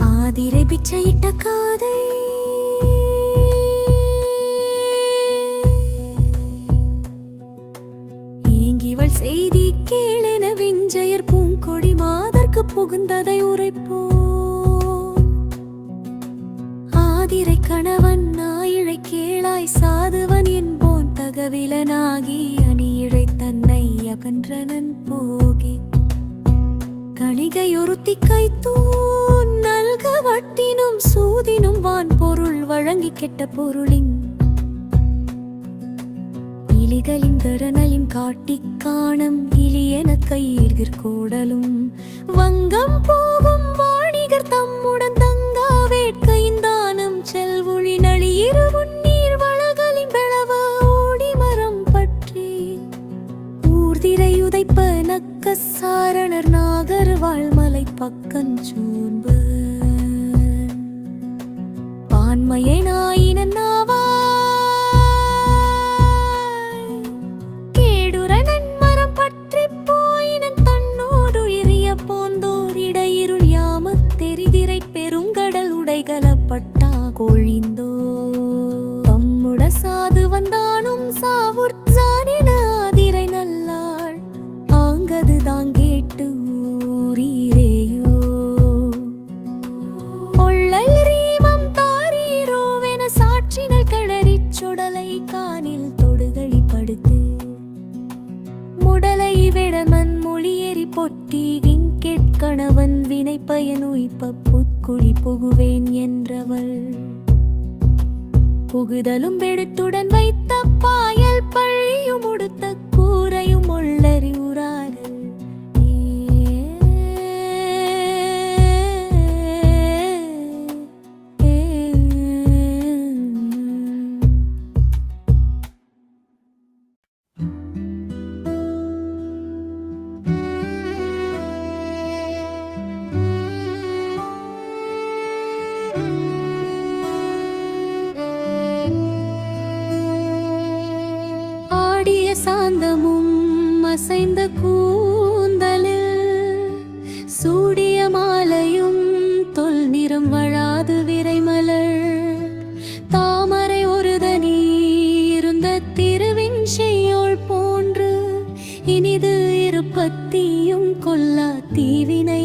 ஆதிரை பிச்சையிட்ட காதை ஏங்கிவள் செய்தி கேளென விஞ்சையர் பூங்கொடி மாதர்க்கு புகுந்ததை உரைப்போ. ஆதிரை கணவன் நாயிழை கேளாய் சாதுவன் என்போன் தகவிலனாகி அணியிழை தன்னை அகன்றனன் போகி கணிகையொருத்தி கைத்தூன் நல்க வட்டினும் சூதினும் வான் பொருள் வழங்கி கெட்ட பொருளின் இலிகளின் தரனலின் காட்டிக் காணம் இலியென கையிற்கோடலும் வங்கம் போகும் வாணிகர் தம்முடன் தங்கா வேட்கையின் தானம் செல்வொழி நளியிரு உன்னீர் வளகளின் பெளவ ஓடி மரம் பற்றி ஊர்திரை உதைப்ப நக்க சாரணர் நாகர் வாழ்மலை பக்கஞ்சூன்பு பான்மையை நாயினன் நாவாய் கேடுர நன்மரம் பற்றி போயினன் தன்னோடு எரிய போந்தோர் இடையிருள் யாமத் தெரிதிரை பெருங்கடல் உடைகலப்பட்டா கொழிந்தோ தம்முட சாது வந்தானும் சாவுற்றானென ஆதிரை நல்லாள் ஆங்கது தாங்கேட்டு ஊரீரேயோ ஒள்ளல் ரீமம் தாரீரோவென சாட்சிகள் கிளறிச் சுடலை காணில் தொடுகழி படுத்து முடலை விடமன் மொழியேறி பொட்டி இங்கேட்கணவன் வினை பயனுய்ப்ப புத்குழி புகுவேன் என்றவள் புகுதலும் வெடுத்துடன் வைத்த பாயல் பழியும் உடுத்த கூரையும் உள்ளறி உறாறு சாந்தமும் அசைந்த கூந்தலில் சூடிய மாலையும் தொல் நிறம் வழாது விரைமலர் தாமரை ஒருதனி இருந்த திருவின் செய்யோள் போன்று இனிது இருப்பத்தியும் கொல்லா தீவினை